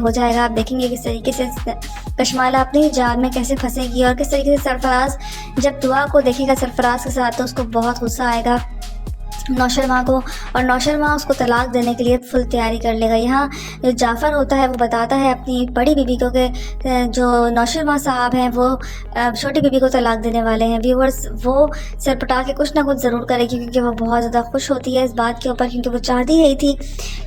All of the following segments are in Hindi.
हो जाएगा। आप देखेंगे किस तरीके से कशमाला अपने जाल में कैसे फंसेगी और किस तरीके से सरफराज जब दुआ को देखेगा सरफराज के साथ तो उसको बहुत गुस्सा आएगा नौशरमा को, और नौशरमा उसको तलाक देने के लिए फुल तैयारी कर लेगा। यहाँ जो जाफ़र होता है वो बताता है अपनी बड़ी बीबी को कि जो नौशरमा साहब हैं वो छोटी बीबी को तलाक देने वाले हैं। व्यूवर्स, वो सरपटा के कुछ ना कुछ ज़रूर करेगी क्योंकि वो बहुत ज़्यादा खुश होती है इस बात के ऊपर, क्योंकि वो चाहती यही थी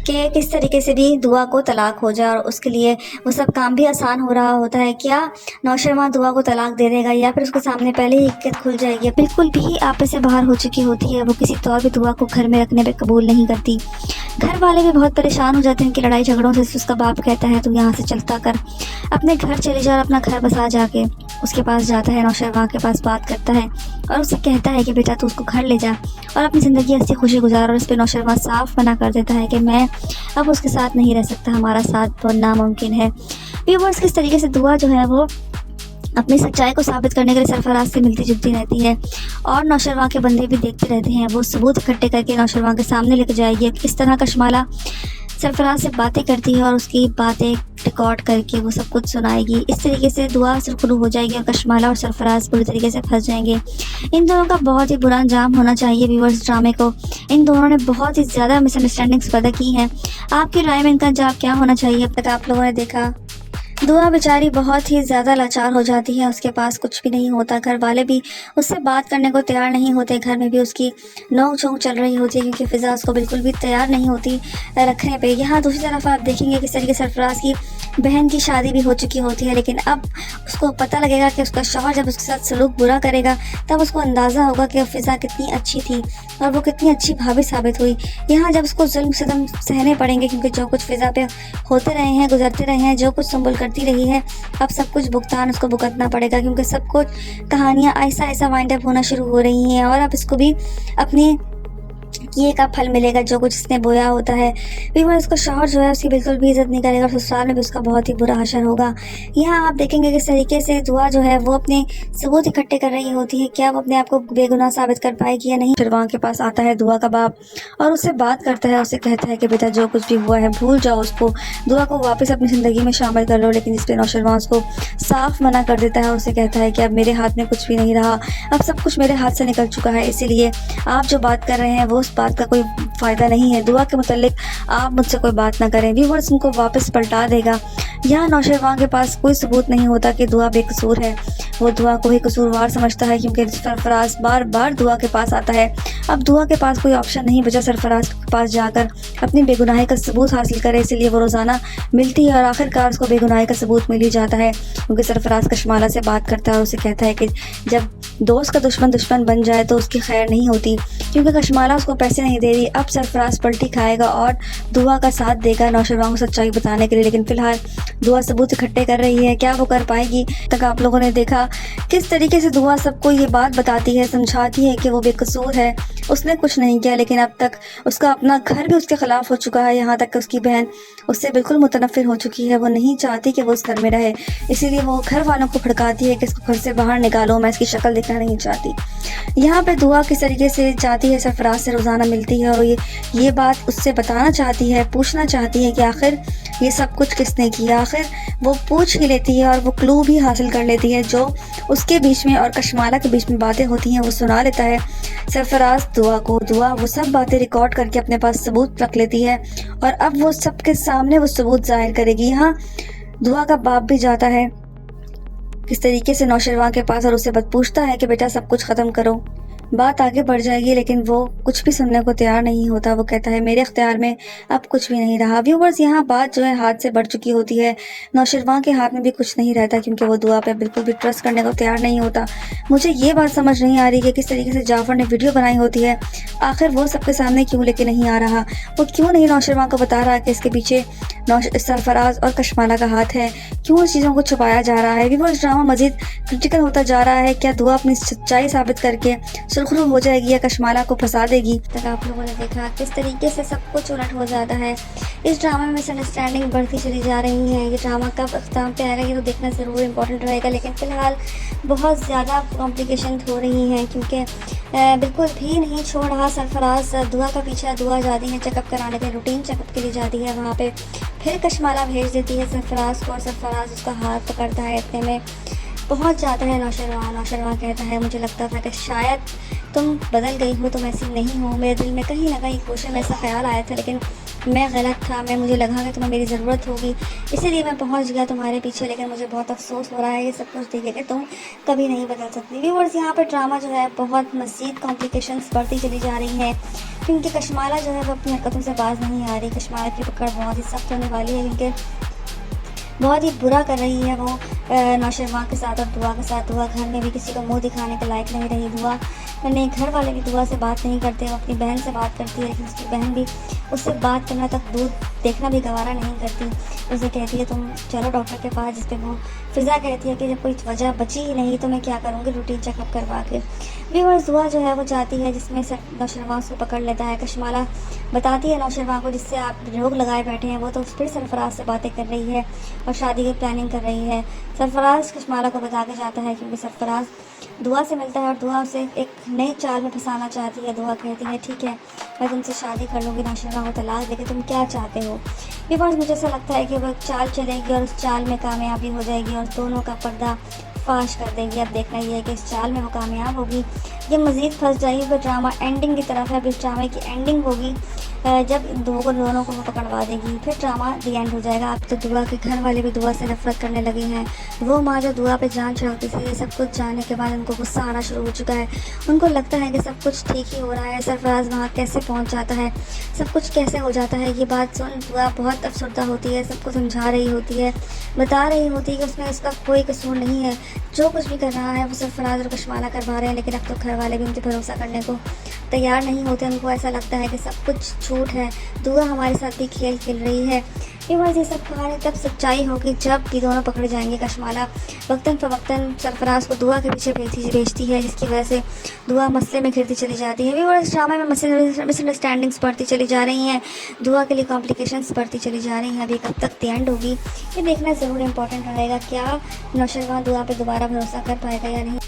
कि किस तरीके से भी दुआ को तलाक हो जाए, और उसके लिए वो सब काम भी आसान हो रहा होता है। क्या नौशरमा दुआ को तलाक दे देगा या फिर उसके सामने पहले ही इक्कत खुल जाएगी? बिल्कुल भी आपे से बाहर हो चुकी होती है, वो किसी तौर भी दुआ को घर में रखने पे कबूल नहीं करती। घर वाले भी बहुत परेशान हो जाते हैं कि लड़ाई झगड़ों से उसका बाप कहता है तू यहाँ से चलता कर, अपने घर चले जा और अपना घर बसा जाके। उसके पास जाता है, नौशरमा के पास बात करता है और उससे कहता है कि बेटा तू उसको घर ले जा और अपनी ज़िंदगी हंसी खुशी गुजार। और उस पर नौशरमा साफ मना कर देता है कि मैं अब उसके साथ नहीं रह सकता, हमारा साथ बहुत नामुमकिन है। व्यूअर्स, किस तरीके से दुआ जो है वो अपनी सच्चाई को साबित करने के लिए सरफराज से मिलती जुलती रहती है और नौशरमा के बंदे भी देखते रहते हैं। वो सबूत इकट्ठे करके नौशरमा के सामने लेकर जाएगी। इस तरह कशमाला सरफराज से बातें करती है और उसकी बातें रिकॉर्ड करके वो सब कुछ सुनाएगी। इस तरीके से दुआ शुरू हो जाएगी और कशमाला और सरफराज पूरी तरीके से फंस जाएंगे। इन दोनों का बहुत ही बुरा अंजाम होना चाहिए व्यूअर्स ड्रामे को। इन दोनों ने बहुत ही ज़्यादा मिसअंडरस्टैंडिंग्स पैदा की हैं। आपकी राय में इनका अंजाम क्या होना चाहिए? अब तक आप लोगों ने देखा दुआ बेचारी बहुत ही ज़्यादा लाचार हो जाती है, उसके पास कुछ भी नहीं होता। घर वाले भी उससे बात करने को तैयार नहीं होते, घर में भी उसकी नोक झोंक चल रही होती है क्योंकि फ़िज़ा उसको बिल्कुल भी तैयार नहीं होती रखने पे। यहाँ दूसरी तरफ आप देखेंगे किस तरीके से सरफराज की बहन की शादी भी हो चुकी होती है, लेकिन अब उसको पता लगेगा कि उसका शौहर जब उसके साथ सलूक बुरा करेगा तब उसको अंदाज़ा होगा कि फ़िज़ा कितनी अच्छी थी और वो कितनी अच्छी भाभी साबित हुई। यहाँ जब उसको जुल्म सितम सहने पड़ेंगे क्योंकि जो कुछ फ़िज़ा पे होते रहे हैं, गुजरते रहे हैं, जो कुछ संभल करती रही है, अब सब कुछ भुगतान उसको भुगतना पड़ेगा क्योंकि सब कुछ कहानियाँ ऐसा ऐसा वाइंड अप होना शुरू हो रही हैं और अब इसको भी अपनी किए का फल मिलेगा जो कुछ इसने बोया होता है। विवर उसका शौहर जो है उसकी बिल्कुल भी इज्जत नहीं करेगा और ससुराल में भी उसका बहुत ही बुरा हशर होगा। यहाँ आप देखेंगे किस तरीके से दुआ जो है वो अपने सबूत इकट्ठे कर रही होती है। क्या वो अपने आप को बेगुनाह साबित कर पाएगी या नहीं? फिर वहाँ के पास आता है दुआ का बाप और उससे बात करता है, उससे कहता है कि बेटा जो कुछ भी हुआ है भूल जाओ उसको, दुआ को वापस अपनी ज़िंदगी में शामिल कर लो। लेकिन इस पर नौशरमा उसको साफ मना कर देता है, उससे कहता है कि अब मेरे हाथ में कुछ भी नहीं रहा, अब सब कुछ मेरे हाथ से निकल चुका है, इसीलिए आप जो बात कर रहे हैं वो उस बात का कोई फ़ायदा नहीं है। दुआ के मुतालिक आप मुझसे कोई बात ना करें। व्यूअर्स उनको वापस पलटा देगा। यहाँ नौशरमा के पास कोई सबूत नहीं होता कि दुआ बेकसूर है, वो दुआ को ही कसूरवार समझता है क्योंकि सरफराज बार बार दुआ के पास आता है। अब दुआ के पास कोई ऑप्शन नहीं बचा सरफराज के पास जाकर अपनी बेगुनाही का सबूत हासिल करे, इसलिए वो रोज़ाना मिलती है और आखिरकार उसको बेगुनाही का सबूत मिल ही जाता है क्योंकि सरफराज कशमाला से बात करता है और उसे कहता है कि जब दोस्त का दुश्मन दुश्मन बन जाए तो उसकी खैर नहीं होती। क्योंकि कशमाला उसको पैसे नहीं दे रही, अब सरफराज पलटी खाएगा और दुआ का साथ देगा नौशरमा को सच्चाई बताने के लिए। लेकिन फिलहाल दुआ सबूत इकट्ठे कर रही है, क्या वो कर पाएगी? तक आप लोगों ने देखा किस तरीके से दुआ सबको ये बात बताती है, समझाती है कि वो बेकसूर है, उसने कुछ नहीं किया। लेकिन अब तक उसका अपना घर भी उसके ख़िलाफ़ हो चुका है, यहाँ तक कि उसकी बहन उससे बिल्कुल मुतनफ़िर हो चुकी है। वो नहीं चाहती कि वो उस घर में रहे, इसीलिए वो घर वालों को भड़काती है कि इसको घर से बाहर निकालो, मैं इसकी शक्ल देखना नहीं चाहती। यहाँ पे दुआ किस तरीके से जाती है सरफराज से, रोज़ाना मिलती है और ये बात उससे बताना चाहती है, पूछना चाहती है कि आखिर ये सब कुछ किसने किया। आखिर वो पूछ ही लेती है और वो क्लू भी हासिल कर लेती है जो उसके बीच में और कशमाला के बीच में बातें होती हैं वो सुना लेता है सरफराज दुआ को। दुआ वो सब बातें रिकॉर्ड करके अपने पास सबूत रख लेती है और अब वो सबके सामने वो सबूत जाहिर करेगी। यहाँ दुआ का बाप भी जाता है किस तरीके से नौशरमा के पास और उससे पूछता है कि बेटा सब कुछ ख़त्म करो, बात आगे बढ़ जाएगी। लेकिन वो कुछ भी सुनने को तैयार नहीं होता। वो कहता है मेरे इख्तियार में अब कुछ भी नहीं रहा। व्यूवर्स, यहाँ बात जो है हाथ से बढ़ चुकी होती है। नौशरमा के हाथ में भी कुछ नहीं रहता क्योंकि वो दुआ पे बिल्कुल भी ट्रस्ट करने को तैयार नहीं होता। मुझे ये बात समझ नहीं आ रही कि किस तरीके से जाफ़र ने वीडियो बनाई होती है, आखिर वो सबके सामने क्यों लेके नहीं आ रहा? वो क्यों नहीं नौशरमा को बता रहा कि इसके पीछे सरफराज और कशमाला का हाथ है? क्यों इस चीज़ों को छुपाया जा रहा है? व्यूवर्स, ड्रामा मज़ीद क्रिटिकल होता जा रहा है। क्या दुआ अपनी सच्चाई साबित करके सुरखरू हो जाएगी या कशमाला को फंसा देगी। तक आप लोगों ने देखा किस तरीके से सब कुछ उलट हो जाता है। इस ड्रामा में मिसअंडरस्टैंडिंग बढ़ती चली जा रही है। ये ड्रामा कब अख्ताम पे आएगा ये तो देखना ज़रूर इम्पोर्टेंट रहेगा, लेकिन फ़िलहाल बहुत ज़्यादा कॉम्प्लिकेशन हो रही हैं, क्योंकि बिल्कुल भी नहीं छोड़ रहा सरफराज दुआ का पीछा। दुआ जाती है चेकअप कराने के लिए, रूटीन चेकअप के लिए जाती है वहाँ पे, फिर कशमाला भेज देती है सरफराज को और सरफराज उसका हाथ पकड़ता है। इतने में पहुँच जाता है नौशरवां। नौशरवां कहता है मुझे लगता था कि शायद तुम बदल गई हो, तुम ऐसी नहीं हो। मेरे दिल में कहीं ना कहीं गोशे में ऐसा ख्याल आया था, लेकिन मैं गलत था। मुझे लगा कि तुम्हें मेरी ज़रूरत होगी, इसीलिए मैं पहुंच गया तुम्हारे पीछे, लेकिन मुझे बहुत अफसोस हो रहा है ये सब कुछ देख के तुम कभी नहीं बदल सकती। व्यूअर्स, यहाँ पर ड्रामा जो है बहुत मज़ीद कॉम्प्लिकेशंस बढ़ती चली जा रही हैं, क्योंकि कशमाला जो है वो अपनी हरकतों से बाज नहीं आ रही। कशमाला की पकड़ बहुत ही सख्त होने वाली है, क्योंकि बहुत ही बुरा कर रही है वो नौशरवां के साथ और दुआ के साथ। दुआ घर में भी किसी को मुंह दिखाने के लायक नहीं रही। दुआ नहीं, घर वाले भी दुआ से बात नहीं करते। वो अपनी बहन से बात करती है, लेकिन उसकी बहन भी उससे बात करना तक दूर देखना भी गवारा नहीं करती। उसे कहती है तुम चलो डॉक्टर के पास, जिस पे वो फ़िज़ा कहती है कि जब कोई वजह बची ही नहीं तो मैं क्या करूँगी रूटीन चेकअप करवा के। व्यूअर्स, दुआ जो है वो जाती है, जिसमें नौशरवां को पकड़ लेता है। कशमाला बताती है नौशरवां को जिससे आप रोग लगाए बैठे हैं वो तो फिर सरफराज से बातें कर रही है और शादी की प्लानिंग कर रही है। सरफराज कशमाला को बता के जाता है, क्योंकि सरफराज दुआ से मिलता है और दुआ उसे एक नई चाल में फंसाना चाहती है। दुआ कहती है ठीक है मैं तुमसे शादी कर लूँगी नौशरवां को तलाक देके, तुम क्या चाहते हो। ये बात मुझे ऐसा लगता है कि वो एक चाल चलेगी और उस चाल में कामयाबी हो जाएगी और दोनों का पर्दा फाश कर देगी। अब देखना ये है कि इस चाल में वो कामयाब होगी ये मज़ीद फंस जाएगी। फिर ड्रामा एंडिंग की तरफ है। इस ड्रामे की एंडिंग होगी जब दोनों को वो पकड़वा देगी, फिर ड्रामा दी एंड हो जाएगा। अब तो दुआ के घर वाले भी दुआ से नफरत करने लगे हैं। वो माँ जो दुआ पे जान चढ़ाती थी, ये सब कुछ जानने के बाद उनको गुस्सा आना शुरू हो चुका है। उनको लगता है कि सब कुछ ठीक ही हो रहा है। सरफराज वहाँ कैसे पहुँच जाता है, सब कुछ कैसे हो जाता है, ये बात सुन दुआ बहुत अफसरदा होती है। सबको समझा रही होती है, बता रही होती है कि उसमें उसका कोई कसूर नहीं है। जो कुछ भी कर रहा है वो सरफराज और कशमाला करवा रहे हैं, लेकिन अब तो घर वाले भी उन पर भरोसा करने को तैयार नहीं होते। उनको ऐसा लगता है कि सब कुछ झूठ है, दुआ हमारे साथ भी खेल खेल रही है। ये सब कहानी तब सच्चाई होगी जब भी दोनों पकड़े जाएंगे। कशमाला वक्तन फ़वक्तन सरफराज को दुआ के पीछे भेजती है, जिसकी वजह से दुआ मसले में घिरती चली जाती है। व्यूअर्स, ड्रामा में मिसअंडरस्टैंडिंग्स बढ़ती चली जा रही हैं, दुआ के लिए कॉम्प्लिकेशंस बढ़ती चली जा रही हैं। अभी कब तक द एंड होगी ये देखना ज़रूर इंपॉर्टेंट रहेगा। क्या नौशरवां दुआ पे दोबारा भरोसा कर पाएगा या नहीं।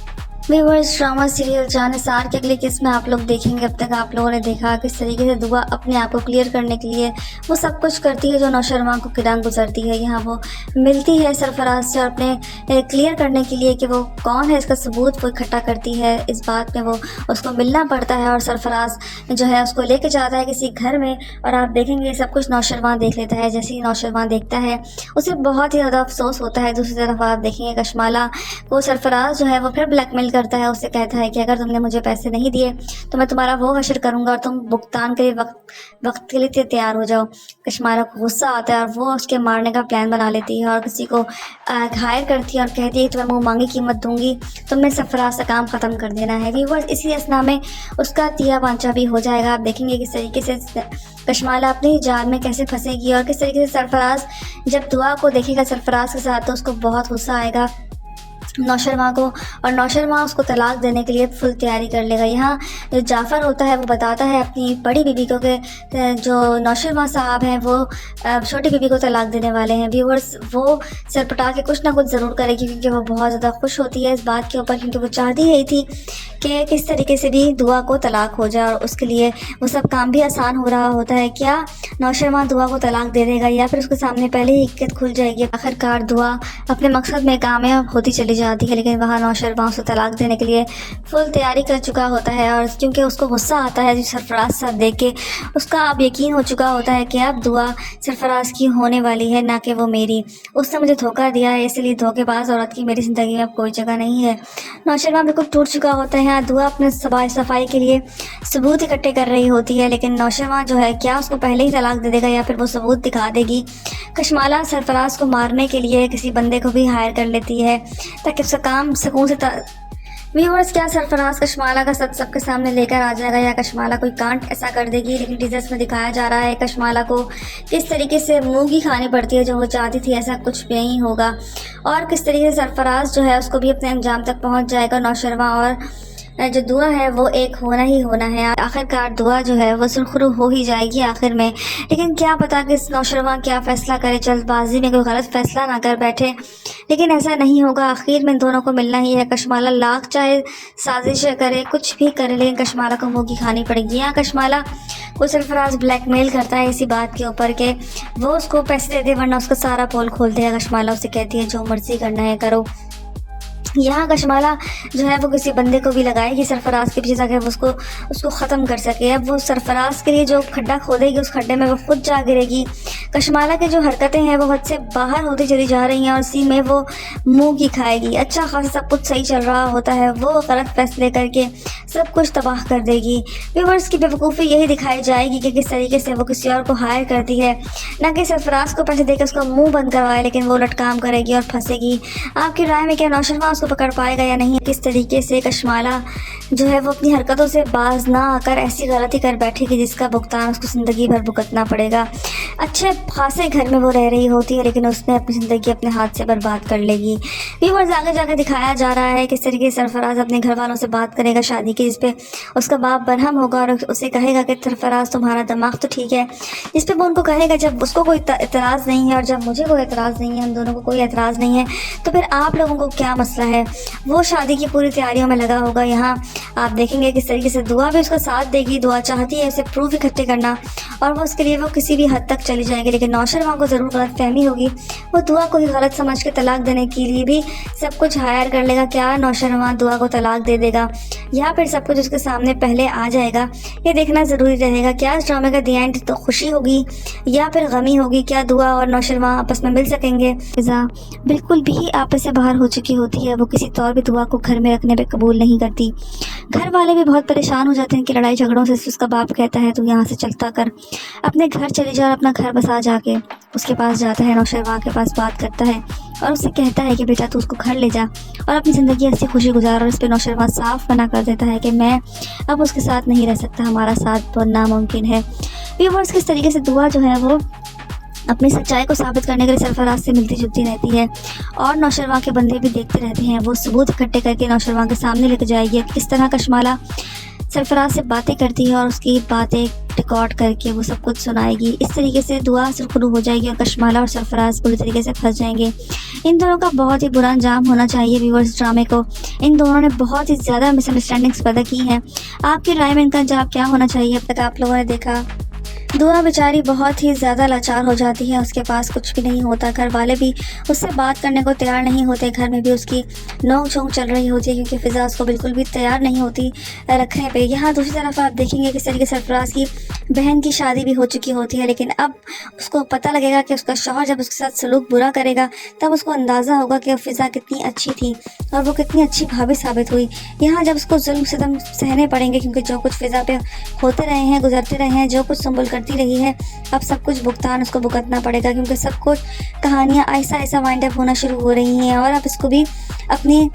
व्यूअर्स, ड्रामा सीरियल जानिसार के अगले किस में आप लोग देखेंगे। अब तक आप लोगों ने देखा किस तरीके से दुआ अपने आप को क्लियर करने के लिए वो सब कुछ करती है जो नौशरवां को किरान गुजरती है। यहाँ वो मिलती है सरफराज से और अपने क्लियर करने के लिए कि वो कौन है इसका सबूत वो इकट्ठा करती है। इस बात में वो उसको मिलना पड़ता है और सरफराज जो है उसको लेके जाता है किसी घर में और आप देखेंगे सब कुछ नौशरवां देख लेता है। जैसे ही नौशरवां देखता है उसे बहुत ही ज़्यादा अफसोस होता है। दूसरी तरफ आप देखेंगे कशमाला को सरफराज जो है वो फिर ब्लैकमेल करता है। उससे कहता है कि अगर तुमने मुझे पैसे नहीं दिए तो मैं तुम्हारा वो हशर करूंगा और तुम भुगतान के लिए वक्त के लिए तैयार हो जाओ। कशमाला को गुस्सा आता है और वो उसके मारने का प्लान बना लेती है और किसी को घायल करती है और कहती है तुम्हें मुँह मांगी कीमत दूंगी, तुमने सरफराज से काम ख़त्म कर देना है। व्यूअर्स, इसी असना में उसका तिया बांचा भी हो जाएगा। आप देखेंगे किस तरीके से कशमाला अपनी जाल में कैसे फंसेगी और किस तरीके से सरफराज जब दुआ को देखेगा सरफराज के साथ तो उसको बहुत गुस्सा आएगा नौशरवां को और नौशरवां उसको तलाक देने के लिए फुल तैयारी कर लेगा। यहाँ जो जाफ़र होता है वो बताता है अपनी बड़ी बीबी को कि जो नौशरवां साहब हैं वो छोटी बीबी को तलाक देने वाले हैं। व्यूअर्स, वो सरपटा के कुछ ना कुछ ज़रूर करेगी क्योंकि वो बहुत ज़्यादा खुश होती है इस बात के ऊपर, क्योंकि वो चाहती ही थी कि किस तरीके से भी दुआ को तलाक हो जाए और उसके लिए वो सब काम भी आसान हो रहा होता है। क्या नौशरवां दुआ को तलाक दे देगा या फिर उसके सामने पहले ही हकीकत खुल जाएगी। आखिरकार दुआ अपने मकसद में कामयाब होती चली जाती है, लेकिन वहाँ नौशरवां उसे तलाक देने के लिए फुल तैयारी कर चुका होता है और क्योंकि उसको गुस्सा आता है सरफराज साथ देख के, उसका अब यकीन हो चुका होता है कि अब दुआ सरफराज की होने वाली है ना कि वो मेरी। उसने मुझे धोखा दिया है, इसलिए धोखेबाज औरत की मेरी ज़िंदगी में अब कोई जगह नहीं है। नौशरवां बिल्कुल टूट चुका होता है। दुआ अपने सफाई के लिए सबूत इकट्ठे कर रही होती है, लेकिन नौशरवां जो है क्या उसको पहले ही तलाक दे देगा या फिर वो सबूत दिखा देगी। कशमाला सरफराज को मारने के लिए किसी बंदे को भी हायर कर लेती है ताकि उसका काम सुकून से व्यूअर्स, क्या सरफराज कशमाला का सच सबके सामने लेकर आ जाएगा या कशमाला कोई कांड ऐसा कर देगी। लेकिन टीजर्स में दिखाया जा रहा है कशमाला को किस तरीके से मूंगी खानी पड़ती है जो वो चाहती थी, ऐसा कुछ भी नहीं होगा और किस तरीके से सरफराज जो है उसको भी अपने अंजाम तक पहुंच जाएगा। नौशरवां और जो दुआ है वो एक होना ही होना है। आखिरकार दुआ जो है वो सुरखरू हो ही जाएगी आखिर में। लेकिन क्या पता कि नौशरमा क्या फ़ैसला करे, जल्दबाजी में कोई गलत फ़ैसला ना कर बैठे। लेकिन ऐसा नहीं होगा, आखिर में दोनों को मिलना ही है। कशमाला लाख चाहे साजिशें करे, कुछ भी करे, लेकिन कशमाला को मुँह की खानी पड़ेगी। यहाँ कशमाला को सरफराज ब्लैकमेल करता है इसी बात के ऊपर के वो उसको पैसे दे दे वरना उसका सारा पोल खोल देगा। कशमाला उसे कहती है जो मर्जी करना है करो। यहाँ कशमाला जो है वो किसी बंदे को भी लगाएगी सरफराज के पीछे ताकि वो उसको ख़त्म कर सके। अब वो सरफराज के लिए जो खड्डा खोदेगी उस खड्डे में वो खुद जा गिरेगी। कशमाला की जो हरकतें हैं वो हद से बाहर होती चली जा रही हैं और इसी में वो मुंह की खाएगी। अच्छा खासा सब कुछ सही चल रहा होता है, वो गलत फैसले करके सब कुछ तबाह कर देगी। व्यूअर्स की बेवकूफ़ी यही दिखाई जाएगी कि किस तरीके से वो किसी और को हायर करती है, ना कि सरफराज को पैसे देकर उसका मुँह बंद करवाए, लेकिन वो उलट काम करेगी और फंसेगी। आपकी राय में क्या नौशरमा उसको पकड़ पाएगा या नहीं? किस तरीके से कशमाला जो है वो अपनी हरकतों से बाज ना आकर ऐसी गलती कर बैठेगी जिसका भुगतान उसको ज़िंदगी भर भुगतना पड़ेगा। अच्छे खासे घर में वो रह रही होती है लेकिन उसने अपनी ज़िंदगी अपने हाथ से बर्बाद कर लेगी। व्यूअर्स आगे जाकर दिखाया जा रहा है किस तरीके से सरफराज अपने घर वालों से बात करेगा शादी की, जिस पे उसका बाप बरहम होगा और उसे कहेगा कि सरफराज तुम्हारा दिमाग तो ठीक है, जिस पे वो उनको कहेगा जब उसको कोई एतराज़ नहीं है और जब मुझे कोई एतराज़ नहीं है, हम दोनों को कोई एतराज़ नहीं है, तो फिर आप लोगों को क्या मसला है। वो शादी की पूरी तैयारियों में लगा होगा। यहाँ आप देखेंगे किस तरीके से दुआ भी उसका साथ देगी। दुआ चाहती है उसे प्रूफ इकट्ठे करना और वो उसके लिए वो किसी भी हद तक चली जाएगी, लेकिन नौशरमा को ज़रूर गलत फहमी होगी। वो दुआ को ही गलत समझ के तलाक देने के लिए भी सब कुछ हायर कर लेगा। क्या नौशरमा दुआ को तलाक दे देगा या फिर सब कुछ उसके सामने पहले आ जाएगा, ये देखना ज़रूरी रहेगा। क्या इस ड्रामे का दी एंड तो खुशी होगी या फिर गमी होगी? क्या दुआ और नौशरमा आपस में मिल सकेंगे? फिज़ा बिल्कुल भी आपस से बाहर हो चुकी होती है। वो किसी तौर भी दुआ को घर में रखने पे कबूल नहीं करती। घर वाले भी बहुत परेशान हो जाते हैं कि लड़ाई झगड़ों से उसका बाप कहता है तू यहाँ से चलता कर, अपने घर चले जा और अपना घर बसा। जाके उसके पास जाता है, नौशरमा के पास बात करता है और उससे कहता है कि बेटा तू उसको घर ले जा और अपनी ज़िंदगी ऐसी खुशी गुजार। और इस पर नौशरमा साफ मना कर देता है कि मैं अब उसके साथ नहीं रह सकता, हमारा साथ बहुत नामुमकिन है। व्यूअर्स किस तरीके से दुआ जो है वो अपनी सच्चाई को साबित करने के लिए सरफराज से मिलती जुलती रहती है और नौशरमा के बंदे भी देखते रहते हैं। वो सबूत इकट्ठे करके नौशरमा के सामने लेकर जाएगी। किस तरह कशमाला सरफराज से बातें करती है और उसकी बातें रिकॉर्ड करके वो सब कुछ सुनाएगी। इस तरीके से दुआ सुरखरू हो जाएगी और कशमाला और सरफराज पूरी तरीके से फंस जाएंगे। इन दोनों का बहुत ही बुरा अंजाम होना चाहिए। व्यूअर्स ड्रामे को इन दोनों ने बहुत ही ज़्यादा मिसअंडरस्टैंडिंग्स पैदा की हैं। आपकी राय में इनका अंजाम क्या होना चाहिए? अब तक आप लोगों ने देखा दुआ बेचारी बहुत ही ज़्यादा लाचार हो जाती है, उसके पास कुछ भी नहीं होता। घर वाले भी उससे बात करने को तैयार नहीं होते। घर में भी उसकी नोक झोंक चल रही होती है क्योंकि फ़िज़ा उसको बिल्कुल भी तैयार नहीं होती रखने पे। यहाँ दूसरी तरफ आप देखेंगे किस तरीके से सरफराज की बहन की शादी भी हो चुकी होती है, लेकिन अब उसको पता लगेगा कि उसका शौहर जब उसके साथ सलूक बुरा करेगा तब उसको अंदाज़ा होगा कि फ़िज़ा कितनी अच्छी थी और वो कितनी अच्छी भाभी साबित हुई। यहाँ जब उसको जुल्म सितम सहने पड़ेंगे क्योंकि जो कुछ फ़िज़ा पे होते रहे हैं, गुजरते रहे हैं, जो कुछ संभल करती रही है, अब सब कुछ भुगतान उसको भुगतना पड़ेगा क्योंकि सब कुछ कहानियाँ ऐसा ऐसा वाइंड अप होना शुरू हो रही हैं और अब इसको भी अपनी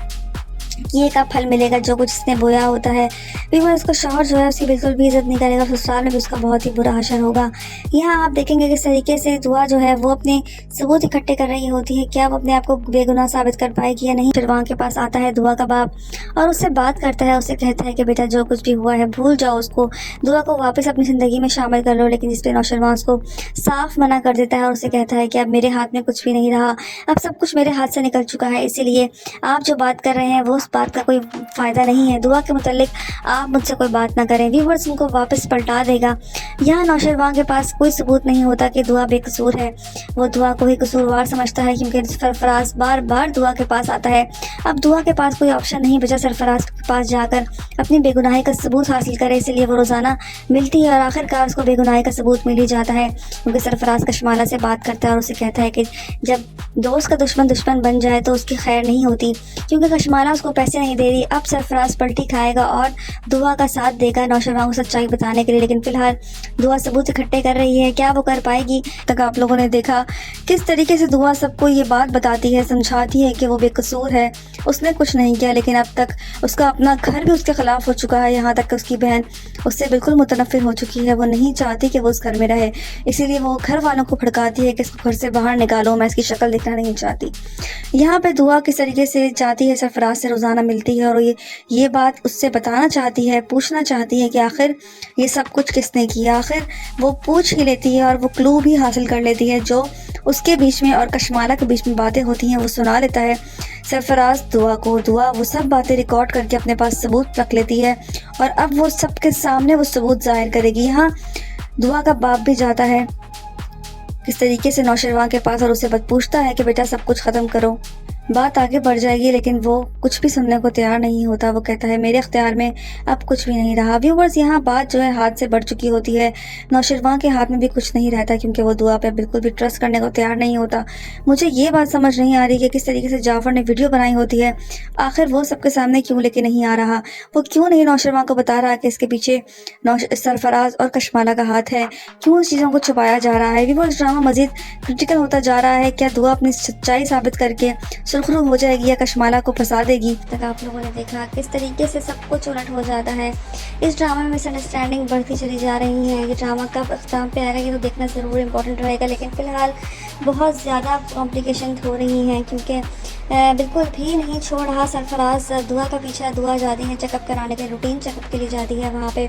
किए का फल मिलेगा जो कुछ इसने बोया होता है। भी उसका शौहर जो है उसकी बिल्कुल भी इज्जत नहीं करेगा, ससुराल में भी उसका बहुत ही बुरा असर होगा। यहाँ आप देखेंगे किस तरीके से दुआ जो है वो अपने सबूत इकट्ठे कर रही होती है। क्या वो अपने आप को बेगुनाह साबित कर पाएगी या नहीं? फिर वहाँ के पास आता है दुआ का बाप और उससे बात करता है, उसे कहता है कि बेटा जो कुछ भी हुआ है भूल जाओ उसको, दुआ को वापस अपनी ज़िंदगी में शामिल कर लो। लेकिन इस पर नौशरमा उसको साफ मना कर देता है और उसे कहता है कि अब मेरे हाथ में कुछ भी नहीं रहा, अब सब कुछ मेरे हाथ से निकल चुका है, इसीलिए आप जो बात कर रहे हैं वो उस बात का कोई फ़ायदा नहीं है। दुआ के मुतालिक आप मुझसे कोई बात ना करें। व्यूअर्स उनको वापस पलटा देगा। यहाँ नौशरमा के पास कोई सबूत नहीं होता कि दुआ बेकसूर है। वो दुआ को ही कसूरवार समझता है क्योंकि सरफराज बार बार दुआ के पास आता है। अब दुआ के पास कोई ऑप्शन नहीं बचा सरफराज के पास जाकर अपनी बेगुनाही का सबूत हासिल करे, इसलिए वो रोज़ाना मिलती है और आखिरकार उसको बेगुनाही का सबूत मिल ही जाता है क्योंकि सरफराज कशमाला से बात करता है और उसे कहता है कि जब दोस्त का दुश्मन दुश्मन बन जाए तो उसकी खैर नहीं होती। क्योंकि कशमाला उसको पैसे नहीं दे रही, अब सरफराज पलटी खाएगा और दुआ का साथ देगा नौशरमा को सच्चाई बताने के लिए। लेकिन फिलहाल दुआ सबूत इकट्ठे कर रही है, क्या वो कर पाएगी? तक आप लोगों ने देखा किस तरीके से दुआ सबको ये बात बताती है, समझाती है कि वो बेकसूर है, उसने कुछ नहीं किया, लेकिन अब तक उसका अपना घर भी उसके खिलाफ हो चुका है। यहाँ तक कि उसकी बहन उससे बिल्कुल मुतनफ़िर हो चुकी है। वो नहीं चाहती कि वो उस घर में रहे, इसीलिए वो घर वालों को भड़काती है कि इसको घर से बाहर निकालो, मैं इसकी शक्ल देखना नहीं चाहती। यहाँ पे दुआ किस तरीके से जाती है, सरफराज से रोज़ाना मिलती है और ये बात उससे बताना चाहती है, पूछना चाहती है कि आखिर ये सब कुछ किसने किया। आखिर वो पूछ ही लेती है और वो क्लू भी हासिल कर लेती है, जो उसके बीच में और कशमाला के बीच में बातें होती हैं वो सुना लेता है सरफराज दुआ को। दुआ वो सब बातें रिकॉर्ड करके अपने पास सबूत रख लेती है और अब वो सबके सामने वो सबूत ज़ाहिर करेगी। यहाँ दुआ का बाप भी जाता है किस तरीके से नौशरवां के पास और उसे पूछता है कि बेटा सब कुछ ख़त्म करो। बात आगे बढ़ जाएगी लेकिन वो कुछ भी सुनने को तैयार नहीं होता। वो कहता है मेरे इख्तियार में अब कुछ भी नहीं रहा। व्यूवर्स, यहाँ बात जो है हाथ से बढ़ चुकी होती है। नौशरवां के हाथ में भी कुछ नहीं रहता क्योंकि वो दुआ पे बिल्कुल भी ट्रस्ट करने को तैयार नहीं होता। मुझे ये बात समझ नहीं आ रही कि किस तरीके से जाफ़र ने वीडियो बनाई होती है, आखिर वो सबके सामने क्यों लेके नहीं आ रहा। वो क्यों नहीं नौशरवां को बता रहा कि इसके पीछे सरफराज और कशमाला का हाथ है, क्यों उन चीज़ों को छुपाया जा रहा है। व्यूवर्स, ड्रामा मज़ीद क्रिटिकल होता जा रहा है। क्या दुआ अपनी सच्चाई साबित करके सुरखरू हो जाएगी या कशमाला को फंसा देगी। तक आप लोगों ने देखा किस तरीके से सब कुछ उलट हो जाता है। इस ड्रामा में मिसअंडरस्टैंडिंग बढ़ती चली जा रही है। ये ड्रामा कब अख्ताम पे आएगा ये तो देखना ज़रूर इम्पोर्टेंट रहेगा, लेकिन फ़िलहाल बहुत ज़्यादा कॉम्प्लिकेशन हो रही हैं क्योंकि बिल्कुल भी नहीं छोड़ रहा सरफराज दुआ का पीछा। दुआ जाती है चेकअप कराने के, रूटीन चेकअप के लिए जाती है वहाँ पे,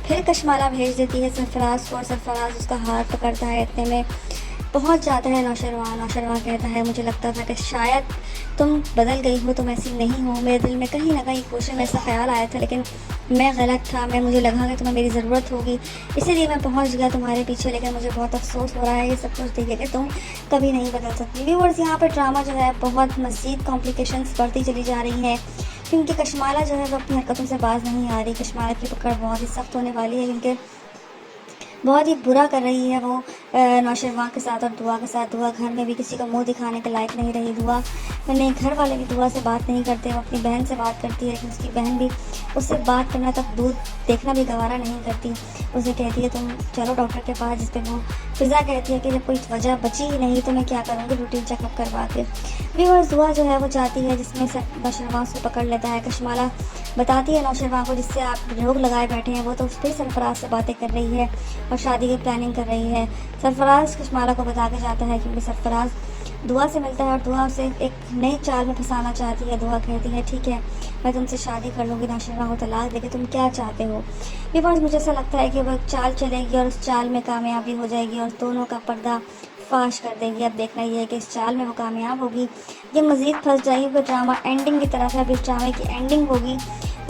फिर कशमाला भेज देती है सरफराज को और सरफराज उसका हाथ पकड़ता है। इतने में पहुंच जाता है नौशरवां कहता है मुझे लगता था कि शायद तुम बदल गई हो, तुम ऐसी नहीं हो। मेरे दिल में कहीं ना कहीं खुशी में ऐसा ख्याल आया था लेकिन मैं गलत था। मुझे लगा कि तुम्हें मेरी ज़रूरत होगी, इसीलिए मैं पहुंच गया तुम्हारे पीछे, लेकिन मुझे बहुत अफसोस हो रहा है ये सब कुछ देखे कि तुम कभी नहीं बदल सकती। व्यूअर्स, यहाँ पर ड्रामा जो है बहुत मज़ीद कॉम्प्लिकेशंस बढ़ती चली जा रही है क्योंकि कशमाला जो है वो अपनी हरकतों से बाज नहीं आ रही। कशमाला की पकड़ बहुत ही सख्त होने वाली है क्योंकि बहुत ही बुरा कर रही है वो नौशरवां के साथ और दुआ के साथ। दुआ घर में भी किसी को मुंह दिखाने के लायक नहीं रही। दुआ नहीं, घर वाले भी दुआ से बात नहीं करते। वो अपनी बहन से बात करती है लेकिन उसकी बहन भी उससे बात करना तक दूर देखना भी गवारा नहीं करती। उसे कहती है तुम चलो डॉक्टर के पास, जिस पे वो फिज़ा कहती है कि जब कोई वजह बची ही नहीं तो मैं क्या करूँगी रूटीन चेकअप करवा के। व्यूअर्स, दुआ जो है वो जाती है जिसमें से नौशरवां से पकड़ लेता है। कशमाला बताती है नौशरवां को जिससे आप रोग लगाए बैठे हैं वो तो फिर सरफराज से बातें कर रही है और शादी की प्लानिंग कर रही है। सरफराज कशमाला को बता के जाता है क्योंकि सरफराज दुआ से मिलता है और दुआ उसे एक नई चाल में फंसाना चाहती है। दुआ कहती है ठीक है मैं तुमसे शादी कर लूँगी, नौशरवां को तलाक देके तुम क्या चाहते हो। ये बात मुझे ऐसा लगता है कि वो एक चाल चलेगी और उस चाल में कामयाबी हो जाएगी और दोनों का पर्दा फाश कर देगी। अब देखना ये है कि इस चाल में वो कामयाब होगी ये मज़ीद फंस जाएगी। वो ड्रामा एंडिंग की तरफ है। अब इस ड्रामे की एंडिंग होगी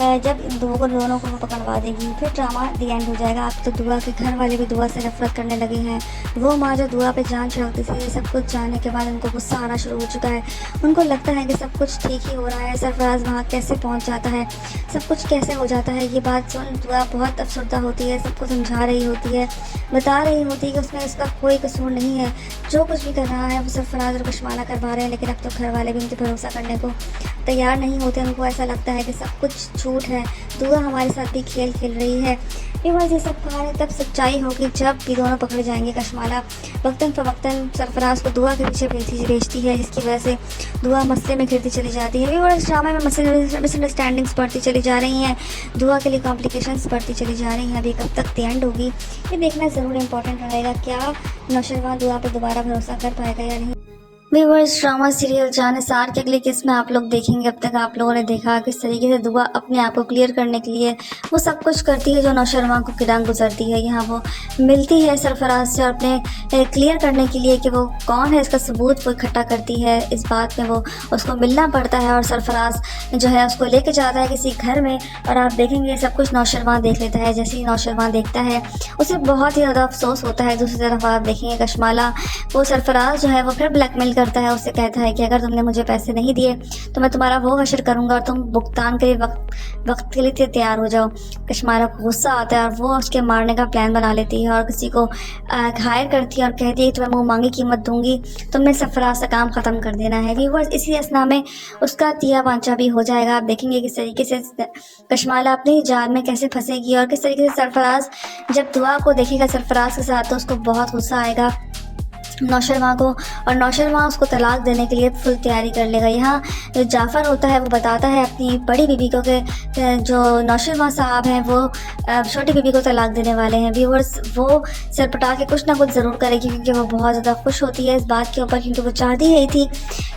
जब दोनों को वो पकड़वा देगी, फिर ड्रामा दी एंड हो जाएगा। अब तो दुआ के घर वाले भी दुआ से नफरत करने लगे हैं। वो माँ जो दुआ पे जान छिड़कती थी, ये सब कुछ जानने के बाद उनको गुस्सा आना शुरू हो चुका है। उनको लगता है कि सब कुछ ठीक ही हो रहा है। सरफराज वहाँ कैसे पहुँच जाता है, सब कुछ कैसे हो जाता है, ये बात सुन दुआ बहुत अफसरदा होती है। सबको समझा रही होती है, बता रही होती है कि उसमें उसका कोई कसूर नहीं है। जो कुछ भी कर रहा है वो सरफराज और कशमाला करवा रहे हैं, लेकिन अब तो घर वाले भी उन पर भरोसा करने को तैयार नहीं होते। उनको ऐसा लगता है कि सब कुछ झूठ है, दुआ हमारे साथ भी खेल खेल रही है। ये सब कहानी तब सच्चाई होगी जब भी दोनों पकड़े जाएंगे। कशमाला वक्तन फ़वक्तन सरफराज को दुआ के पीछे भेजती है, जिसकी वजह से दुआ मसले में घिरती चली जाती है। व्यूअर्स, ड्रामा में मिसअंडरस्टैंडिंग्स बढ़ती चली जा रही हैं, दुआ के लिए कॉम्प्लिकेशंस बढ़ती चली जा रही हैं। अभी कब तक द एंड होगी ये देखना ज़रूर इंपॉर्टेंट रहेगा। क्या नौशरवां दुआ पर दोबारा भरोसा कर पाएगा या नहीं। व्यूअर्स, ड्रामा सीरियल जानिसार के अगली किस्त में आप लोग देखेंगे। अब तक आप लोगों ने देखा किस तरीके से दुआ अपने आप को क्लियर करने के लिए वो सब कुछ करती है जो नौशरवां को किरान गुजरती है। यहाँ वो मिलती है सरफराज से और अपने क्लियर करने के लिए कि वो कौन है इसका सबूत वो इकट्ठा करती है। इस बात में वो उसको मिलना पड़ता है और सरफराज जो है उसको लेके जाता है किसी घर में और आप देखेंगे सब कुछ नौशरवां देख लेता है। जैसे ही नौशरवां देखता है उसे बहुत ही ज़्यादा अफसोस होता है। दूसरी तरफ आप देखेंगे कशमाला वो सरफराज जो है वो फिर ब्लैकमेल करता है। उससे कहता है कि अगर तुमने मुझे पैसे नहीं दिए तो मैं तुम्हारा वो हशर करूंगा और तुम भुगतान के लिए वक्त के लिए तैयार हो जाओ। कशमाला को गुस्सा आता है और वो उसके मारने का प्लान बना लेती है और किसी को घायल करती है और कहती है तुम्हें मुँह मांगी कीमत दूंगी, तुमने सरफराज से काम ख़त्म कर देना है। व्यूअर्स, इसी असना में उसका तिया बांचा भी हो जाएगा। आप देखेंगे किस तरीके से कशमाला अपनी जाल में कैसे फंसेगी और किस तरीके से सरफराज जब दुआ को देखेगा सरफराज के साथ तो उसको बहुत गुस्सा आएगा नौशरमा को, और नौशरमा उसको तलाक देने के लिए फुल तैयारी कर लेगा। यहाँ जो जाफ़र होता है वो बताता है अपनी बड़ी बीबी को कि जो नौशरमा साहब हैं वो छोटी बीबी को तलाक देने वाले हैं। व्यूअर्स, वो सरपटा के कुछ ना कुछ ज़रूर करेगी क्योंकि वो बहुत ज़्यादा खुश होती है इस बात के ऊपर, क्योंकि वो चाहती ही थी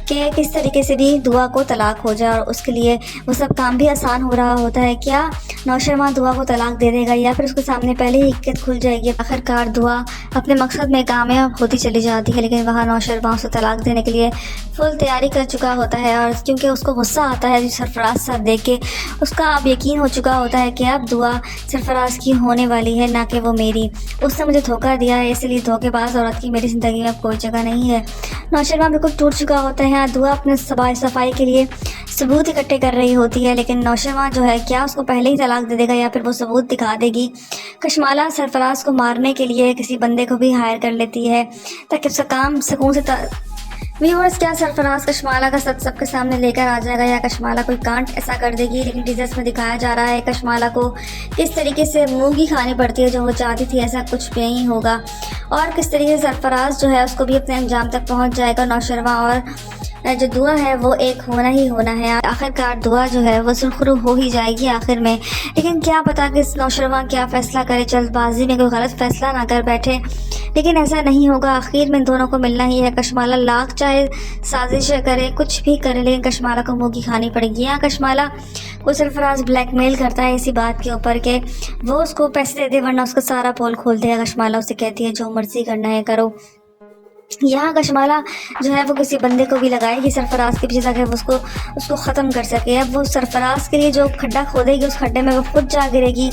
कि किस तरीके से भी दुआ को तलाक हो जाए, और उसके लिए वो सब काम भी आसान हो रहा होता है। क्या नौशरमा दुआ को तलाक दे देगा या फिर उसके सामने पहले ही इक्कत खुल जाएगी? आखिरकार दुआ अपने मकसद में कामयाब होती चली जाती है, लेकिन वहाँ नौशरमा उसे तलाक देने के लिए फुल तैयारी कर चुका होता है। और क्योंकि उसको गुस्सा आता है सरफराज साहब देख के, उसका अब यकीन हो चुका होता है कि अब दुआ सरफराज की होने वाली है, ना कि वो मेरी। उसने मुझे धोखा दिया है, इसलिए धोखेबाज औरत की मेरी ज़िंदगी में कोई जगह नहीं है। नौशरमा बिल्कुल टूट चुका होता है। दुआ अपने सफाई के लिए सबूत इकट्ठे कर रही होती है, लेकिन नौशरमा जो है क्या उसको पहले ही तलाक दे देगा या फिर वो सबूत दिखा देगी? कशमाला सरफराज को मारने के लिए किसी बंदे को भी हायर कर लेती है ताकि उसका काम सुकून से व्यूअर्स, क्या सरफराज कशमाला का सच सबके सामने लेकर आ जाएगा या कशमाला कोई कांड ऐसा कर देगी? लेकिन टीजर्स में दिखाया जा रहा है कशमाला को किस तरीके से मूंगी खानी पड़ती है जो वो चाहती थी, ऐसा कुछ भी नहीं होगा। और किस तरीके से सरफराज जो है उसको भी अपने अंजाम तक पहुंच जाएगा। नौशरमा और जो दुआ है वो एक होना ही होना है। आखिरकार दुआ जो है वो सुरखरू हो ही जाएगी आखिर में। लेकिन क्या पता कि नौशरमा क्या फ़ैसला करे, जल्दबाजी में कोई गलत फ़ैसला ना कर बैठे। लेकिन ऐसा नहीं होगा, आखिर में दोनों को मिलना ही है। कशमाला लाख चाहे साजिश करे, कुछ भी करे, लेकिन कशमाला को मुँह की खानी पड़ेगी। यहाँ कशमाला को सरफराज ब्लैकमेल करता है इसी बात के ऊपर कि वो उसको पैसे दे दे वरना उसका सारा पोल खोल देगा। कशमाला उसे कहती है जो मर्जी करना है करो। यहाँ कशमाला जो है वो किसी बंदे को भी लगाएगी सरफराज के पीछे ताकि वो उसको ख़त्म कर सके। अब वो सरफराज के लिए जो खड्डा खोदेगी उस खड्डे में वो खुद जा गिरेगी।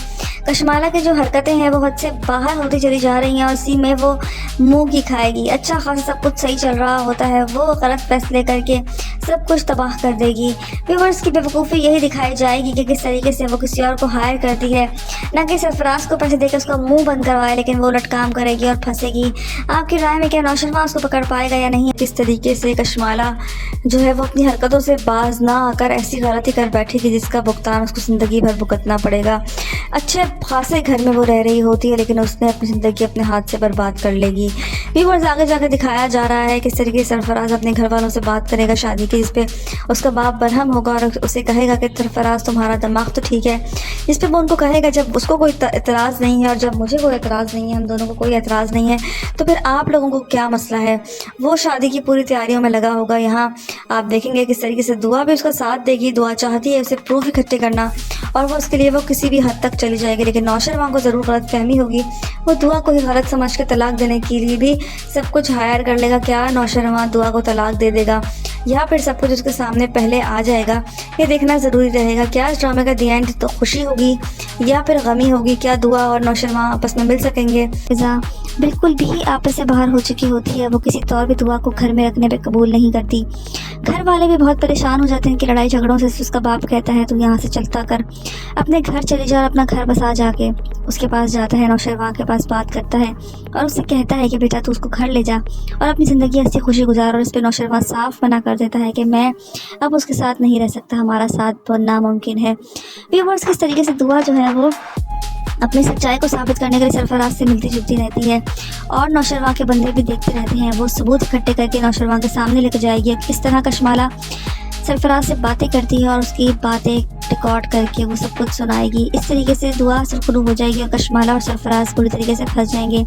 कशमाला की जो हरकतें हैं वो हद से बाहर होती चली जा रही हैं और उसी में वो मुंह की खाएगी। अच्छा खासा सब कुछ सही चल रहा होता है, वो गलत फैसले करके सब कुछ तबाह कर देगी। व्यूअर्स की बेवकूफ़ी यही दिखाई जाएगी कि किस तरीके से वो किसी और को हायर करती है, ना कि सरफराज को पैसे देकर उसका मुँह बंद करवाए, लेकिन वो उलट काम करेगी और फंसेगी। आपकी राय में क्या नौशरमा उसको पकड़ पाएगा या नहीं? किस तरीके से कशमाला जो है वो अपनी हरकतों से बाज ना आकर ऐसी गलती कर बैठेगी जिसका भुगतान उसको ज़िंदगी भर भुगतना पड़ेगा। अच्छे खासे घर में वो रह रही होती है लेकिन उसने अपनी ज़िंदगी अपने हाथ से बर्बाद कर लेगी। व्यूअर्स, आगे जाकर दिखाया जा रहा है किस तरीके से सरफराज अपने घर वालों से बात करेगा शादी की, जिस पे उसका बाप बरहम होगा और उसे कहेगा कि सरफराज तुम्हारा दिमाग तो ठीक है, जिस पे वो उनको कहेगा जब उसको कोई एतराज़ नहीं है और जब मुझे कोई एतराज़ नहीं है, हम दोनों को कोई एतराज़ नहीं है, तो फिर आप लोगों को क्या मसला है। वो शादी की पूरी तैयारियों में लगा होगा। यहाँ आप देखेंगे किस तरीके से दुआ भी उसका साथ देगी। दुआ चाहती है उसे प्रूफ इकट्ठे करना और वो उसके लिए वो किसी भी हद तक चली जाएगी, लेकिन नौशरमा को ज़रूर गलत फहमी होगी। वो दुआ को ही गलत समझ के तलाक देने के लिए भी सब कुछ हायर कर लेगा। क्या नौशरमा दुआ को तलाक दे देगा या फिर सब कुछ उसके सामने पहले आ जाएगा, ये देखना ज़रूरी रहेगा। क्या इस ड्रामे का दी एंड तो खुशी होगी या फिर गमी होगी? क्या दुआ और नौशरमा आपस में मिल सकेंगे? फिज़ा बिल्कुल भी आपस से बाहर हो चुकी होती है। वो किसी तौर भी दुआ को घर में रखने पे कबूल नहीं करती। घर वाले भी बहुत परेशान हो जाते हैं कि लड़ाई झगड़ों से उसका बाप कहता है तू यहाँ से चलता कर, अपने घर चले जा, अपना घर बसा जाके। उसके पास जाता है, नौशरमा के पास बात करता है और उससे कहता है कि बेटा तू उसको घर ले जा और अपनी ज़िंदगी हंसी खुशी गुजार। और इस पर नौशरमा साफ मना कर देता है कि मैं अब उसके साथ नहीं रह सकता, हमारा साथ बहुत नामुमकिन है। व्यूअर्स, किस तरीके से दुआ जो है वो अपनी सच्चाई को साबित करने के लिए सरफराज से मिलती जुलती रहती है और नौशरमा के बंदे भी देखते रहते हैं। वो सबूत इकट्ठे करके नौशरमा के सामने लेकर जाएगी। किस तरह कशमाला सरफराज से बातें करती है और उसकी बातें रिकॉर्ड करके वो सब कुछ सुनाएगी। इस तरीके से दुआ सुरखरू हो जाएगी और कशमाला और सरफराज पूरी तरीके से फंस जाएंगे।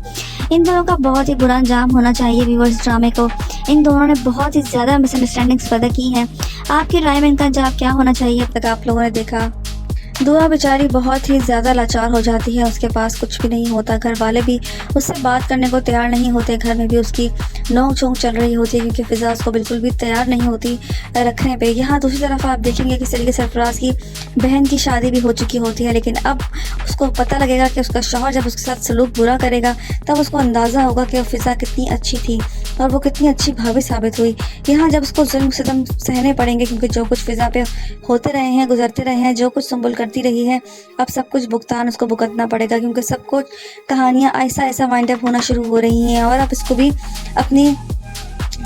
इन दोनों का बहुत ही बुरा अंजाम होना चाहिए। व्यूअर्स, ड्रामे को इन दोनों ने बहुत ही ज़्यादा मिसअंडरस्टैंडिंग्स पैदा की हैं। आपकी राय में इनका अंजाम क्या होना चाहिए? अब तक आप लोगों ने देखा दुआ बेचारी बहुत ही ज़्यादा लाचार हो जाती है, उसके पास कुछ भी नहीं होता। घर वाले भी उससे बात करने को तैयार नहीं होते। घर में भी उसकी नोक झोंक चल रही होती है क्योंकि फ़िज़ा उसको बिल्कुल भी तैयार नहीं होती रखने पे। यहाँ दूसरी तरफ आप देखेंगे किस तरीके से सरफराज की बहन की शादी भी हो चुकी होती है, लेकिन अब उसको पता लगेगा कि उसका शौहर जब उसके साथ सलूक बुरा करेगा तब उसको अंदाज़ा होगा कि फ़िज़ा कितनी अच्छी थी और वो कितनी अच्छी भाभी साबित हुई। यहाँ जब उसको जुल्म सितम सहने पड़ेंगे क्योंकि जो कुछ फ़िज़ा पे होते रहे हैं, गुजरते रहे हैं, जो कुछ संभल करती रही है, अब सब कुछ भुगतान उसको भुगतना पड़ेगा क्योंकि सब कुछ कहानियाँ ऐसा ऐसा वाइंड अप होना शुरू हो रही हैं और अब इसको भी अपनी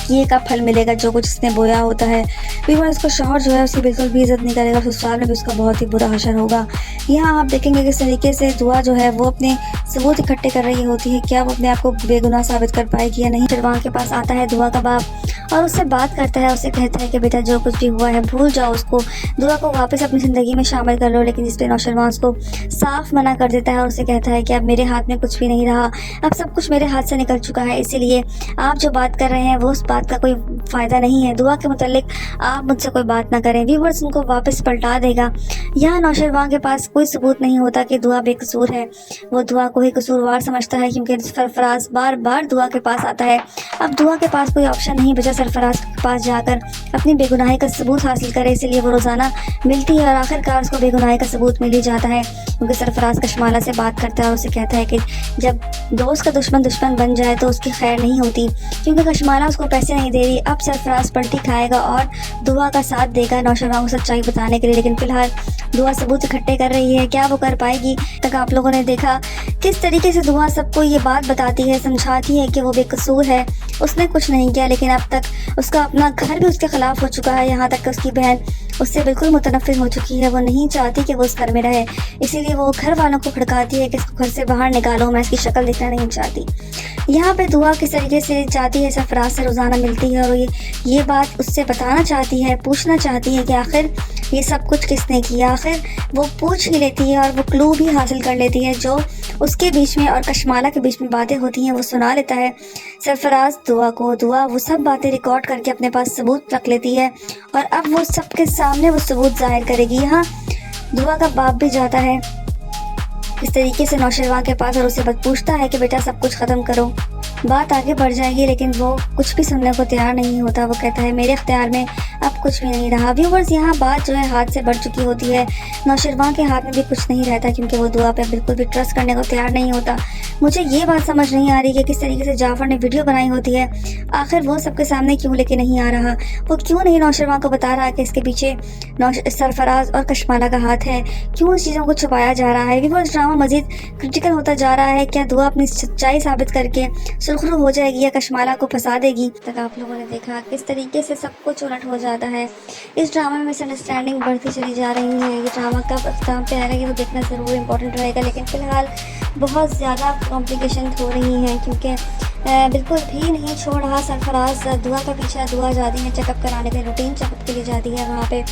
किए का फल मिलेगा, जो कुछ इसने बोया होता है। व्यूअर्स, उसका शौहर जो है उसकी बिल्कुल भी इज़्ज़त नहीं करेगा, ससुराल में भी उसका बहुत ही बुरा हशर होगा। यहाँ आप देखेंगे किस तरीके से दुआ जो है वो अपने सबूत इकट्ठे कर रही होती है, क्या वो अपने आप को बेगुनाह साबित कर पाएगी या नहीं। फिर वहाँ के पास आता है दुआ का बाप और उससे बात करता है, उसे कहता है कि बेटा जो कुछ भी हुआ है भूल जाओ उसको, दुआ को वापस अपनी ज़िंदगी में शामिल कर लो। लेकिन इस पर नौशरवान उसको साफ मना कर देता है और उसे कहता है कि अब मेरे हाथ में कुछ भी नहीं रहा, अब सब कुछ मेरे हाथ से निकल चुका है, इसीलिए आप जो बात कर रहे हैं वो उस बात का कोई फ़ायदा नहीं है। दुआ के मुतालिक आप मुझसे कोई बात ना करें। व्यूअर्स, उनको वापस पलटा देगा। यहाँ नौशरवान के पास कोई सबूत नहीं होता कि दुआ बेकसूर है, वो दुआ को ही कसूरवार समझता है, क्योंकि सरफराज बार बार दुआ के पास आता है। अब दुआ के पास कोई ऑप्शन नहीं बचा सरफराज के पास जाकर अपनी बेगुनाही का सबूत हासिल करे, इसलिए वो रोज़ाना मिलती है और आखिरकार उसको बेगुनाही का सबूत मिल ही जाता है, क्योंकि सरफराज कशमाला से बात करता है और उसे कहता है कि जब दोस्त का दुश्मन दुश्मन बन जाए तो उसकी खैर नहीं होती, क्योंकि कशमाला उसको पैसे नहीं दे रही। अब सरफराज पलटी खाएगा और दुआ का साथ देगा नौशरवान को सच्चाई बताने के लिए, लेकिन फिलहाल दुआ सबूत इकट्ठे कर रही है, क्या वो कर पाएगी। तक आप लोगों ने देखा किस तरीके से दुआ सबको ये बात बताती है, समझाती है कि वो बेकसूर है, उसने कुछ नहीं किया, लेकिन अब तक उसका अपना घर भी उसके खिलाफ हो चुका है। यहाँ तक कि उसकी बहन उससे बिल्कुल मुतनफ़िर हो चुकी है, वो नहीं चाहती कि वो उस घर में रहे, इसीलिए वो घर वालों को भड़काती है कि इसको घर से बाहर निकालो, मैं इसकी शक्ल देखना नहीं चाहती। यहाँ पे दुआ किस तरीके से जाती है, सरफराज से रोज़ाना मिलती है और ये बात उससे बताना चाहती है, पूछना चाहती है कि आखिर ये सब कुछ किसने किया। आखिर वो पूछ ही लेती है और वो क्लू भी हासिल कर लेती है, जो उसके बीच में और कशमाला के बीच में बातें होती हैं वो सुना लेता है सरफराज दुआ को। दुआ वो सब बातें रिकॉर्ड करके अपने पास सबूत रख लेती है और अब वो सबके सामने वो सबूत जाहिर करेगी। यहाँ दुआ का बाप भी जाता है इस तरीके से नौशरवान के पास और उसे बस पूछता है कि बेटा सब कुछ ख़त्म करो, बात आगे बढ़ जाएगी, लेकिन वो कुछ भी सुनने को तैयार नहीं होता। वो कहता है मेरे इख्तियार में अब कुछ भी नहीं रहा। व्यूवर्स, यहाँ बात जो है हाथ से बढ़ चुकी होती है, नौशरवान के हाथ में भी कुछ नहीं रहता, क्योंकि वो दुआ पे बिल्कुल भी ट्रस्ट करने को तैयार नहीं होता। मुझे ये बात समझ नहीं आ रही कि किस तरीके से जाफ़र ने वीडियो बनाई होती है, आखिर वो सबके सामने क्यों लेके नहीं आ रहा, वो क्यों नहीं नौशरवान को बता रहा कि इसके पीछे सरफराज और कशमाला का हाथ है, क्यों उन चीज़ों को छुपाया जा रहा है। व्यूवर्स, ड्रामा मज़ीद क्रिटिकल होता जा रहा है, क्या दुआ अपनी सच्चाई साबित करके सुरखरू हो जाएगी या कशमाला को फंसा देगी। तक आप लोगों ने देखा किस तरीके से सब कुछ उलट हो जाता है। इस ड्रामा में मिसअंडरस्टैंडिंग बढ़ती चली जा रही है। ये ड्रामा कब अख्ताम पे आएगा ये वो देखना ज़रूर इम्पोर्टेंट रहेगा, लेकिन फ़िलहाल बहुत ज़्यादा कॉम्प्लिकेशन हो रही हैं, क्योंकि बिल्कुल भी नहीं छोड़ रहा सरफराज दुआ का पीछा। दुआ जाती है चेकअप कराने के लिए, रूटीन चेकअप के लिए जाती है, वहाँ पे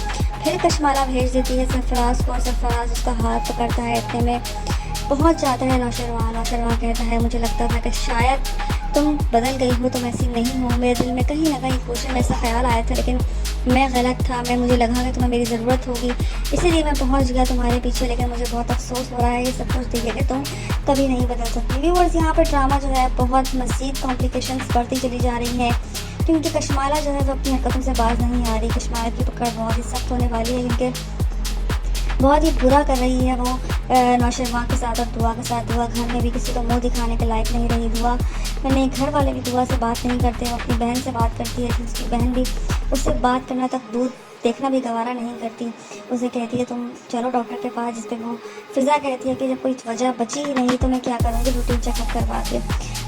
फिर कशमाला भेज देती है सरफराज को और सरफराज उसका हाथ पकड़ता है, इतने में पहुँच जाता है नौशरवान। नौशरवान कहता है मुझे लगता था कि शायद तुम बदल गई हो, तुम ऐसी नहीं हो, मेरे दिल में कहीं ना कहीं कुछ ऐसा ख्याल आया था, लेकिन मैं गलत था, मुझे लगा कि तुम्हें मेरी ज़रूरत होगी, इसीलिए मैं पहुंच गया तुम्हारे पीछे, लेकिन मुझे बहुत अफसोस हो रहा है ये सब कुछ देख के तुम कभी नहीं बदल सकती। व्यूअर्स, यहाँ पर ड्रामा जो है बहुत मज़ीद कॉम्प्लिकेशंस बढ़ती चली जा रही हैं, क्योंकि कशमाला जो है वो अपनी हरकतों से बाज नहीं आ रही। कशमाला की पकड़ बहुत ही सख्त होने वाली है, क्योंकि बहुत ही बुरा कर रही है वो नौशरवान के साथ और दुआ के साथ। दुआ घर में भी किसी को मुंह दिखाने के लायक नहीं रही। दुआ मैंने घर वाले भी दुआ से बात नहीं करते, वो अपनी बहन से बात करती है, कि उसकी बहन भी उससे बात करना तक दूर देखना भी गवारा नहीं करती। उसे कहती है तुम चलो डॉक्टर के पास, जिस पे वो फिज़ा कहती है कि जब कोई वजह बची ही नहीं तो मैं क्या करूँगी, रूटीन चेकअप करवा के।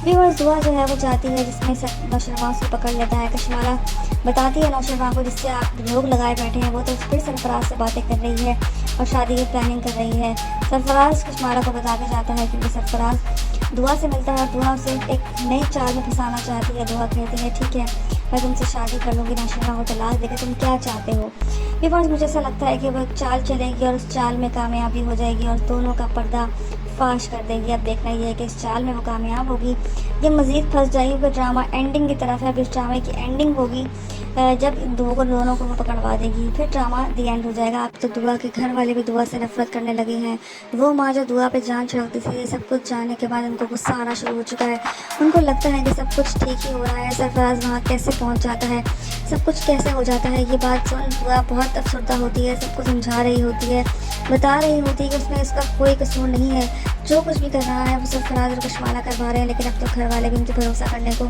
व्यूअर्स, दुआ जो है वो जाती है, जिसमें नौशरवान से पकड़ लेता है। कशमाला बताती है नौशरवान को जिससे आप लोग लगाए बैठे हैं वो तो फिर सरफराज से बातें कर रही है और शादी की प्लानिंग कर रही है। सरफराज कशमाला को बता के जाता है, क्योंकि सरफराज दुआ से मिलता है, दुआ उसे एक नई चाल में फंसाना चाहती है। दुआ कहती है ठीक है मैं तुमसे शादी कर लूँगी, नौशरवान को तलाक देकर तुम क्या चाहते हो। ये बात मुझे ऐसा लगता है कि वो एक चाल चलेगी और उस चाल में कामयाबी हो जाएगी और दोनों का पर्दा फाश कर देगी। अब देखना ये है कि इस चाल में वो कामयाब होगी या मज़ीद फंस जाएगी, क्योंकि ड्रामा एंडिंग की तरफ है। अब इस ड्रामे की एंडिंग होगी जब दोनों को वो पकड़वा देगी, फिर ड्रामा दी एंड हो जाएगा। अब तो दुआ के घर वाले भी दुआ से नफरत करने लगे हैं। वो माँ जो दुआ पे जान छिड़कती थी, ये सब कुछ जानने के बाद उनको गुस्सा आना शुरू हो चुका है। उनको लगता है कि सब कुछ ठीक ही हो रहा है, सरफराज वहाँ कैसे पहुँच जाता है, सब कुछ कैसे हो जाता है। ये बात सुन दुआ बहुत अफसरदा होती है, सबको समझा रही होती है, बता रही होती है कि उसमें इसका कोई कसूर नहीं है, जो कुछ भी कर रहा है वो सरफराज और कशमाला करवा रहे हैं। लेकिन अब तो घर वाले भी उनसे भरोसा करने को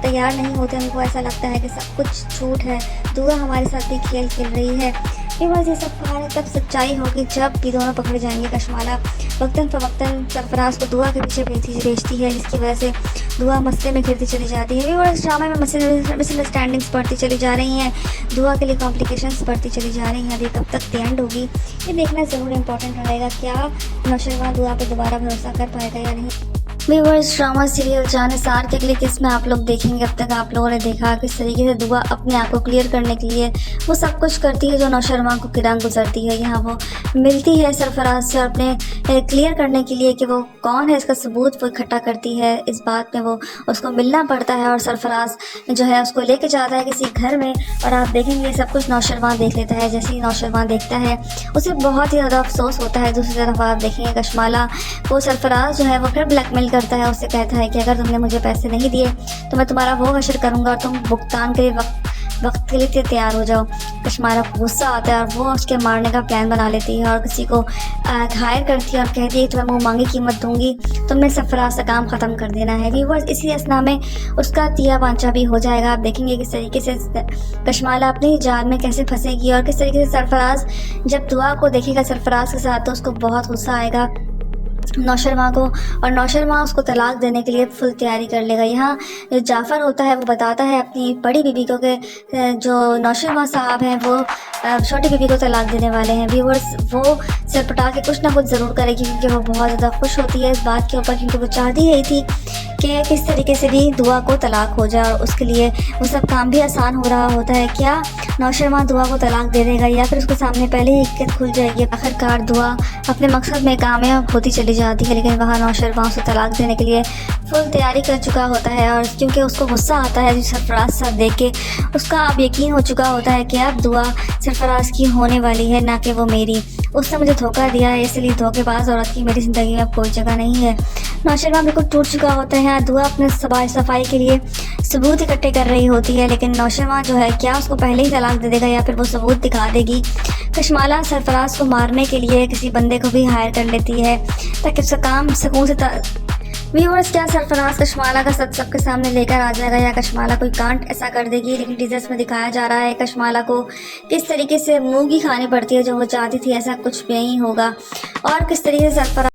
तैयार नहीं होते। उनको ऐसा लगता है कि सब कुछ झूठ है, दुआ हमारे साथ भी खेल खेल रही है। ये बस ये सब कहानी तब सच्चाई होगी जब भी दोनों पकड़े जाएंगे। कशमाला वक्तन फ़वक्तन सरफराज को दुआ के पीछे भेजती है, जिसकी वजह से दुआ मसले में घिरती चली जाती है। और इस ड्रामे में मिसअंडरस्टैंडिंग्स बढ़ती चली जा रही हैं, दुआ के लिए कॉम्प्लिकेशंस बढ़ती चली जा रही हैं। अभी कब तक द एंड होगी ये देखना ज़रूर इंपॉर्टेंट रहेगा। क्या नौशरवां दुआ पर दोबारा भरोसा कर पाएगा या नहीं। व्यूअर्स, ड्रामा सीरियल जानिसार के अगले किस में आप लोग देखेंगे। अब तक आप लोगों ने देखा किस तरीके से दुआ अपने आप को क्लियर करने के लिए वो सब कुछ करती है जो नौशरमा को किरान गुजरती है। यहाँ वो मिलती है सरफराज से और अपने क्लियर करने के लिए कि वो कौन है इसका सबूत वो इकट्ठा करती है। इस बात में वो उसको मिलना पड़ता है और सरफराज जो है उसको लेके जाता है किसी घर में और आप देखेंगे सब कुछ नौशरमा देख लेता है। जैसे ही नौशरमा देखता है उसे बहुत ही ज़्यादा अफसोस होता है। दूसरी तरफ आप देखेंगे कशमाला को सरफराज जो है वो फिर ब्लैकमेल करता है, उससे कहता है कि अगर तुमने मुझे पैसे नहीं दिए तो मैं तुम्हारा वो हशर करूँगा और तुम भुगतान के लिए वक्त के लिए तैयार हो जाओ। कशमाला को गुस्सा आता है और वो उसके मारने का प्लान बना लेती है और किसी को घायल करती है और कहती है तुम्हें मुँह मांगी कीमत दूंगी, तुमने सरफराज से काम ख़त्म कर देना है। व्यूअर्स, इसी असना में उसका तिया बांचा भी हो जाएगा। आप देखेंगे किस तरीके से कशमाला अपनी जाल में कैसे फंसेगी और किस तरीके से सरफराज जब दुआ को देखेगा सरफराज के साथ तो उसको बहुत गुस्सा आएगा नौशरमा को और नौशरमा उसको तलाक देने के लिए फुल तैयारी कर लेगा। यहाँ जो जाफ़र होता है वो बताता है अपनी बड़ी बीबी को कि जो नौशरमा साहब हैं वो छोटी बीबी को तलाक देने वाले हैं। व्यूअर्स, वो सिर पटा के कुछ ना कुछ ज़रूर करेगी क्योंकि वो बहुत ज़्यादा खुश होती है इस बात के ऊपर, क्योंकि वो चाहती यही थी कि किस तरीके से भी दुआ को तलाक हो जाए और उसके लिए वो सब काम भी आसान हो रहा होता है। क्या नौशरमा दुआ को तलाक दे देगा या फिर उसके सामने पहले ही हकीकत खुल जाएगी। आखिरकार दुआ अपने मकसद में कामयाब होती चली जाती है, लेकिन वहाँ नौशरमा उसे तलाक देने के लिए फुल तैयारी कर चुका होता है और क्योंकि उसको गुस्सा आता है सरफराज साथ देख के, उसका अब यकीन हो चुका होता है कि अब दुआ सरफराज की होने वाली है ना कि वो मेरी। उसने मुझे धोखा दिया है, इसलिए धोखेबाज औरत की मेरी ज़िंदगी में अब कोई जगह नहीं है। नौशरमा बिल्कुल टूट चुका होता है। दुआ अपने सफाई के लिए सबूत इकट्ठे कर रही होती है, लेकिन नौशरमा जो है क्या उसको पहले ही तलाक दे देगा या फिर वो सबूत दिखा देगी। कशमाला सरफराज को मारने के लिए किसी बंदे को भी हायर कर लेती है ताकि उसका काम सुकून से व्यूअर्स, क्या सरफराज कशमाला का सच सबके सामने लेकर आ जाएगा या कशमाला कोई कांड ऐसा कर देगी। लेकिन टीजर्स में दिखाया जा रहा है कशमाला को किस तरीके से मूंगी खानी पड़ती है जो वो चाहती थी, ऐसा कुछ भी नहीं होगा और किस तरीके से सरफराज